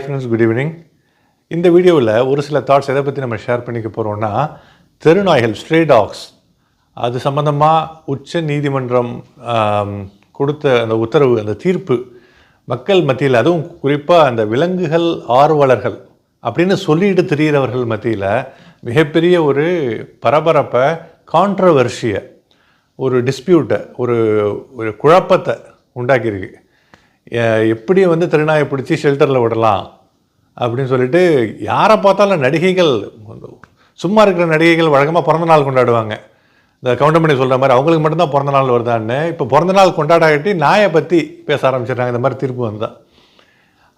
Friends, good evening. இந்த வீடியோவில் ஒரு சில தாட்ஸ் எதை பற்றி நம்ம ஷேர் பண்ணிக்க போகிறோம்னா, தெருநாய்கள், ஸ்ட்ரே டாக்ஸ், அது சம்மந்தமாக உச்ச நீதிமன்றம் கொடுத்த அந்த உத்தரவு, அந்த தீர்ப்பு மக்கள் மத்தியில், அதுவும் குறிப்பாக அந்த விலங்குகள் ஆர்வலர்கள் அப்படின்னு சொல்லிட்டு திரிகிறவர்கள் மத்தியில் மிகப்பெரிய ஒரு பரபரப்பை, கான்ட்ரவர்ஷியை, ஒரு டிஸ்பியூட்டை, ஒரு குழப்பத்தை உண்டாக்கியிருக்கு. எப்படி தெருநாயை பிடிச்சி ஷெல்டரில் விடலாம் அப்படின்னு சொல்லிட்டு யாரை பார்த்தாலும் நடிகைகள், சும்மா இருக்கிற நடிகைகள் வழக்கமாக பிறந்த நாள் கொண்டாடுவாங்க. இந்த கவுண்டமணி சொல்கிற மாதிரி அவங்களுக்கு மட்டும்தான் பிறந்த நாள் வருதான்னு இப்போ பிறந்த நாள் கொண்டாடாட்டி நாயை பற்றி பேச ஆரம்பிச்சிடுறாங்க. இந்த மாதிரி தீர்ப்பு வந்தால்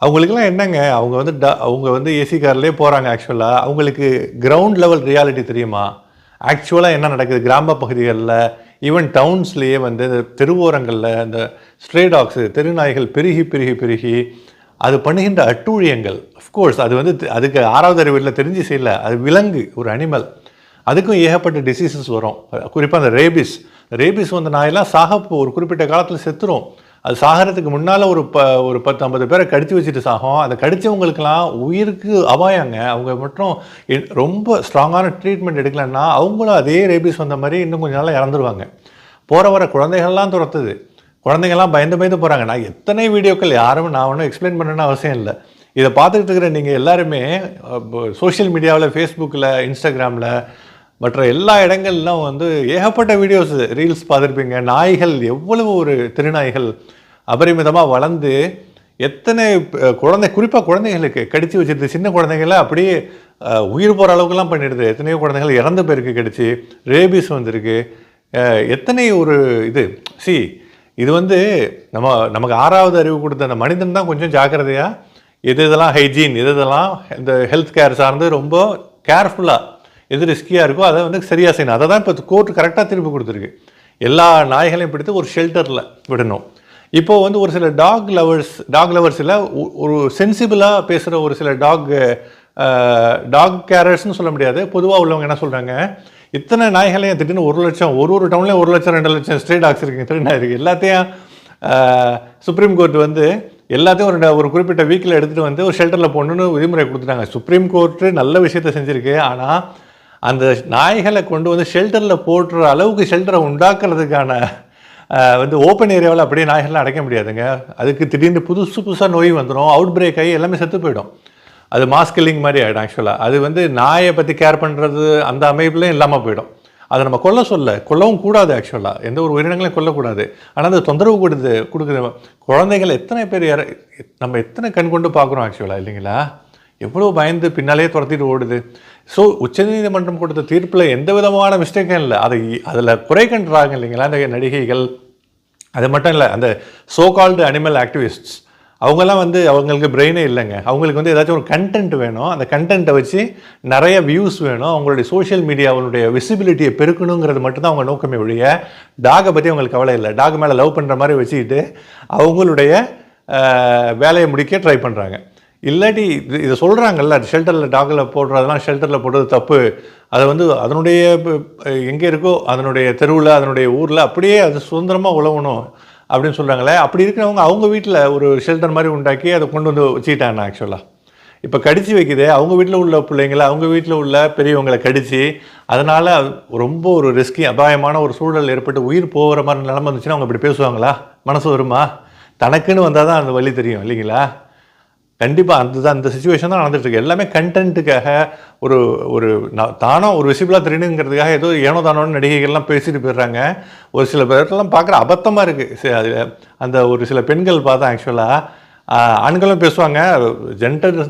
அவங்களுக்கெல்லாம் என்னங்க, அவங்க ஏசி கார்லேயே போகிறாங்க. ஆக்சுவலாக அவங்களுக்கு கிரவுண்ட் லெவல் ரியாலிட்டி தெரியுமா? ஆக்சுவலாக என்ன நடக்குது கிராம பகுதிகளில், ஈவன் டவுன்ஸ்லேயே தெருவோரங்களில் அந்த ஸ்ட்ரே டாக்ஸு, தெருநாய்கள் பெருகி பெருகி பெருகி அது பண்ணுகின்ற அட்டூழியங்கள். அஃப்கோர்ஸ் அது அதுக்கு 6வது அறிவில் தெரிஞ்சு செய்யல. அது விலங்கு, ஒரு அனிமல், அதுக்கும் ஏகப்பட்ட டிசீசஸ் வரும். குறிப்பாக அந்த ரேபிஸ் நாயெல்லாம் ஒரு குறிப்பிட்ட காலத்தில் செத்துரும். அது சாகிறதுக்கு முன்னால் ஒரு 10-50 பேரை கடித்து வச்சுட்டு சாகும். அதை கடித்தவங்களுக்கெல்லாம் உயிருக்கு அபாயங்க. அவங்க மட்டும் ரொம்ப ஸ்ட்ராங்கான ட்ரீட்மெண்ட் எடுக்கலன்னா அவங்களும் அதே ரேபிஸ் வந்த மாதிரி இன்னும் கொஞ்சம் நாளாக இறந்துருவாங்க. போகிற வர குழந்தைகள்லாம் துரத்துது. குழந்தைங்கள்லாம் பயந்து போகிறாங்க. நான் எத்தனை வீடியோக்கள் நான் ஒன்றும் எக்ஸ்பிளைன் பண்ணணும்னு அவசியம் இல்லை. இதை பார்த்துக்கிட்டு இருக்கிற நீங்கள் எல்லாருமே சோஷியல் மீடியாவில், ஃபேஸ்புக்கில், இன்ஸ்டாகிராமில், மற்ற எல்லா இடங்கள்லாம் ஏகப்பட்ட வீடியோஸ், ரீல்ஸ் பார்த்துருப்பீங்க. நாய்கள் எவ்வளவு ஒரு திருநாய்கள் அபரிமிதமாக வளர்ந்து எத்தனை குறிப்பாக குழந்தைகளுக்கு கடித்து வச்சிருது. சின்ன குழந்தைங்கள அப்படியே உயிர் போகிற அளவுக்குலாம் பண்ணிடுது. எத்தனையோ குழந்தைகள் இறந்து பேருக்கு கடிச்சு ரேபிஸ் வந்திருக்கு. எத்தனை ஒரு இது நமக்கு 6வது அறிவு கொடுத்த அந்த மனிதன் தான் கொஞ்சம் ஜாக்கிரதையாக இதெல்லாம் ஹைஜீன், இதெல்லாம் இந்த ஹெல்த் கேர் சார்ந்து ரொம்ப கேர்ஃபுல்லாக, எது ரிஸ்கியாக இருக்கோ அதை சரியாக செய்யணும். அதை தான் இப்போ கோர்ட் கரெக்டாக திருப்பி கொடுத்துருக்கு. எல்லா நாய்களையும் பிடித்து ஒரு ஷெல்டரில் விடணும். இப்போது ஒரு சில டாக் லவர்ஸில் ஒரு சென்சிபிளாக பேசுகிற ஒரு சில டாக் கேரர்ஸ்னு சொல்ல முடியாது, பொதுவாக உள்ளவங்க என்ன சொல்கிறாங்க, இத்தனை நாய்களையும் திடீர்னு 1 லட்சம், ஒரு டவுன்லேயும் 1 லட்சம் 2 லட்சம் ஸ்ட்ரே டாக்ஸ் இருக்குங்க, திருநாய் இருக்குது. எல்லாத்தையும் சுப்ரீம் கோர்ட் எல்லாத்தையும் ஒரு குறிப்பிட்ட வீக்கில் எடுத்துகிட்டு ஒரு ஷெல்டரில் போடணுன்னு விதிமுறை கொடுத்துட்டாங்க. சுப்ரீம் கோர்ட்டு நல்ல விஷயத்தை செஞ்சுருக்கு. ஆனால் அந்த நாய்களை கொண்டு ஷெல்டரில் போடுற அளவுக்கு ஷெல்டரை உண்டாக்குறதுக்கான ஓப்பன் ஏரியாவில் அப்படியே நாய்கள்லாம் அடைக்க முடியாதுங்க. அதுக்கு திடீர்னு புதுசாக நோய் வந்துடும், அவுட் பிரேக் ஆகி எல்லாமே செத்து போயிடும். அது மாஸ் கில்லிங் மாதிரி ஆகிடும். ஆக்சுவலாக அது நாயை பற்றி கேர் பண்ணுறது அந்த அமைப்புலையும் இல்லாமல் போயிடும். அதை நம்ம கொல்லவும் கூடாது. ஆக்சுவலாக எந்த ஒரு உயிரினங்களையும் கொல்லக்கூடாது. ஆனால் அந்த தொந்தரவு கொடுக்குற குழந்தைகள் எத்தனை பேர் நம்ம எத்தனை கண் கொண்டு பார்க்குறோம் ஆக்சுவலாக, இல்லைங்களா? எவ்வளோ பயந்து பின்னாலே துரத்திட்டு ஓடுது. ஸோ உச்சநீதிமன்றம் கொடுத்த தீர்ப்பில் எந்த விதமான மிஸ்டேக்கும் இல்லை. அதில் குறை கண்டுறாங்க, இல்லைங்களா, அந்த நடிகைகள். அது மட்டும் இல்லை, அந்த சோ கால்டு அனிமல் ஆக்டிவிஸ்ட்ஸ் அவங்கெல்லாம் அவங்களுக்கு பிரெயினே இல்லைங்க. அவங்களுக்கு ஏதாச்சும் ஒரு கண்டென்ட் வேணும். அந்த கண்டென்ட்டை வச்சு நிறைய வியூஸ் வேணும். அவங்களுடைய சோஷியல் மீடியாவுடைய விசிபிலிட்டியை பெருக்கணுங்கிறது மட்டும்தான் அவங்க நோக்கமே ஒழிய டாகை பற்றி அவங்களுக்கு கவலை இல்லை. டாக் மேலே லவ் பண்ணுற மாதிரி வச்சுக்கிட்டு அவங்களுடைய வேலையை முடிக்க ட்ரை பண்ணுறாங்க. இல்லாட்டி இதை சொல்கிறாங்கல்ல, ஷெல்டரில் டாகில் போடுறதெல்லாம் ஷெல்டரில் போடுறது தப்பு. அதை அதனுடைய எங்கே இருக்கோ அதனுடைய தெருவில், அதனுடைய ஊரில் அப்படியே அது சுதந்திரமாக உழவணும் அப்படின்னு சொல்கிறாங்களே. அப்படி இருக்கிறவங்க அவங்க வீட்டில் ஒரு ஷெல்டர் மாதிரி உண்டாக்கி அதை கொண்டு வச்சுக்கிட்டாங்க. ஆக்சுவலாக இப்போ கடிச்சு வைக்குது, அவங்க வீட்டில் உள்ள பிள்ளைங்களை, அவங்க வீட்டில் உள்ள பெரியவங்களை கடித்து, அதனால் ரொம்ப ஒரு ரிஸ்கி, அபாயமான ஒரு சூழல் ஏற்பட்டு உயிர் போகிற மாதிரி நிலைமை வந்துச்சுன்னா அவங்க இப்படி பேசுவாங்களா? மனசு வருமா? தனக்குன்னு வந்தால் தான் அந்த வழி தெரியும், இல்லைங்களா? கண்டிப்பாக அந்த சுச்சுவேஷன் தான் நடந்துகிட்ருக்கு. எல்லாமே கண்டென்ட்டுக்காக தானோ ஒரு விசிபிளாக தெரியணுங்கிறதுக்காக ஏனோ தானோன்னு நடிகைகள்லாம் பேசிட்டு போயிடுறாங்க. ஒரு சில பேர்லாம் பார்க்குற அபத்தமாக இருக்குது. அதில் அந்த ஒரு சில பெண்கள் பார்த்தா ஆக்சுவலாக ஆண்களும் பேசுவாங்க,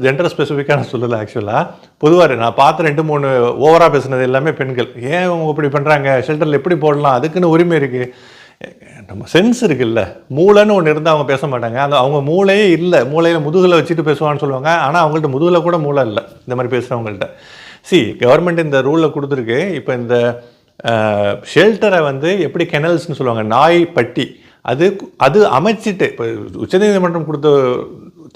ஜெண்டர் ஸ்பெசிஃபிக்காக சொல்லலை. ஆக்சுவலாக பொதுவாக நான் பார்த்து 2-3 ஓவராக பேசுனது எல்லாமே பெண்கள். ஏன் அவங்க இப்படி பண்ணுறாங்க, ஷெல்டரில் எப்படி போடலாம், அதுக்குன்னு உரிமை இருக்குது. நம்ம சென்ஸ் இருக்குல்ல, மூளைன்னு ஒன்று இருந்தால் அவங்க பேச மாட்டாங்க. அவங்க மூளையே இல்லை, மூளையில் முதுகில் வச்சுட்டு பேசுவான்னு சொல்லுவாங்க. ஆனால் அவங்கள்ட்ட முதுகில் கூட மூளை இல்லை இந்த மாதிரி பேசுகிறவங்கள்ட்ட. கவர்மெண்ட் இந்த ரூலில் கொடுத்துருக்கு. இப்போ இந்த ஷெல்டரை எப்படி கெனல்ஸ்னு சொல்லுவாங்க, நாய் பட்டி, அது அமைச்சிட்டு இப்போ உச்சநீதிமன்றம் கொடுத்த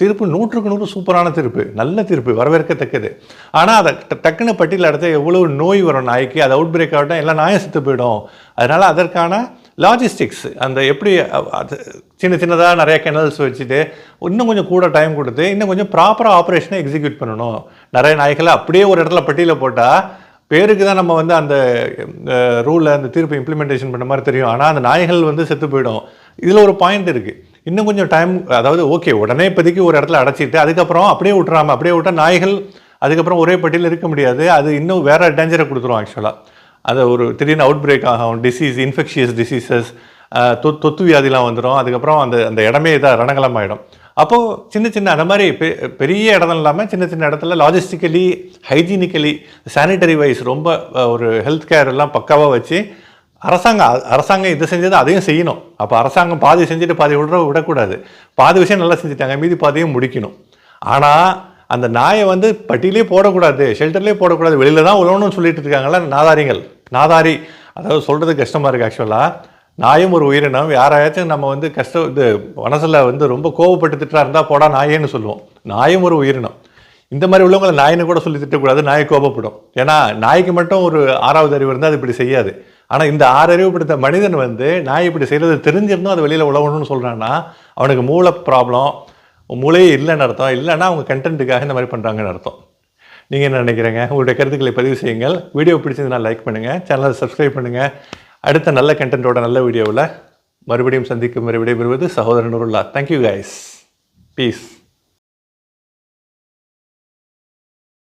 தீர்ப்பு 100க்கு 100 சூப்பரான தீர்ப்பு, நல்ல தீர்ப்பு, வரவேற்கத்தக்கது. ஆனால் அதை டக்குன்னு பட்டியல் அடுத்த எவ்வளோ நோய் வரும் நாய்க்கு, அது அவுட் பிரேக் ஆகட்டும், எல்லாம் நாயை செத்து போயிடும். அதனால் அதற்கான லாஜிஸ்டிக்ஸ் அந்த எப்படி அது சின்ன சின்னதாக நிறைய கெனல்ஸ் வச்சுட்டு இன்னும் கொஞ்சம் கூட டைம் கொடுத்து இன்னும் கொஞ்சம் ப்ராப்பராக ஆப்ரேஷனை எக்ஸிக்யூட் பண்ணணும். நிறைய நாய்களை அப்படியே ஒரு இடத்துல பட்டியலில் போட்டால் பேருக்கு தான் நம்ம வந்து அந்த ரூலை அந்த தீர்ப்பை இம்ப்ளிமெண்டேஷன் பண்ண மாதிரி தெரியும். ஆனால் அந்த நாய்கள் வந்து செத்து போயிடும். இதில் ஒரு பாயிண்ட் இருக்குது. இன்னும் கொஞ்சம் டைம், அதாவது ஓகே உடனே இப்போதைக்கு ஒரு இடத்துல அடைச்சிட்டு அதுக்கப்புறம் அப்படியே விட்டுறாமல் அப்படியே விட்டால் நாய்கள் அதுக்கப்புறம் ஒரே பட்டியலில் இருக்க முடியாது. அது இன்னும் வேறு டேஞ்சரை கொடுத்துரும். ஆக்சுவலாக அது ஒரு திடீர்னு அவுட் பிரேக் ஆகும், டிசீஸ், இன்ஃபெக்ஷியஸ் டிசீசஸ், தொத்து வியாதிலாம் வந்துடும். அதுக்கப்புறம் அந்த இடமே இதாக ரணகலமாயிடும். அப்போது சின்ன சின்ன அந்த மாதிரி பெரிய இடம் இல்லாமல் சின்ன சின்ன இடத்துல லாஜிஸ்டிக்கலி, ஹைஜீனிக்கலி, சானிட்டரி வைஸ் ரொம்ப ஒரு ஹெல்த் கேர் எல்லாம் பக்காவாக வச்சு அரசாங்கம் இதை செஞ்சது அதையும் செய்யணும். அப்போ அரசாங்கம் பாதி செஞ்சுட்டு பாதி விடக்கூடாது. பாதி விஷயம் நல்லா செஞ்சுட்டாங்க, மீதி பாதியும் முடிக்கணும். ஆனால் அந்த நாயை வந்து பட்டியலே போடக்கூடாது, ஷெல்டர்லேயே போடக்கூடாது, வெளியில் தான் உழவணும்னு சொல்லிட்டு இருக்காங்களா நாதாரி. அதாவது சொல்கிறது கஷ்டமாக இருக்குது. ஆக்சுவலாக நாயும் ஒரு உயிரினம். யாராச்சும் நம்ம வந்து இது மனசில் வந்து ரொம்ப கோவப்பட்டு திட்டா இருந்தால் போடா நாயேன்னு சொல்லுவோம். நாயும் ஒரு உயிரினம். இந்த மாதிரி உள்ளவங்களை நாயின்னு கூட சொல்லி திட்டக்கூடாது, நாய் கோபப்படும். ஏன்னா நாய்க்கு மட்டும் ஒரு 6வது அறிவு இருந்தால் அது இப்படி செய்யாது. ஆனால் இந்த 6 அறிவு பிடித்த மனிதன் வந்து நாய் இப்படி செய்கிறது தெரிஞ்சிருந்தும் அது வெளியில் உழவணும்னு சொல்கிறான்னா அவனுக்கு மூளை ப்ராப்ளம், மூளையே இல்லைன்னு அர்த்தம். இல்லைன்னா அவங்க கண்டென்ட்டுக்காக இந்த மாதிரி பண்ணுறாங்கன்னு அர்த்தம். நீங்கள் என்ன நினைக்கிறீங்க? உங்களுடைய கருத்துக்களை பதிவு செய்யுங்கள். வீடியோ பிடிச்சதுன்னா லைக் பண்ணுங்கள், சேனலை சப்ஸ்கிரைப் பண்ணுங்கள். அடுத்த நல்ல கண்டென்ட்டோட நல்ல வீடியோவில் மறுபடியும் சந்திக்கும் வரை விடைபெறுவது சகோதரன் நூருல்லா. Thank you guys. பீஸ்.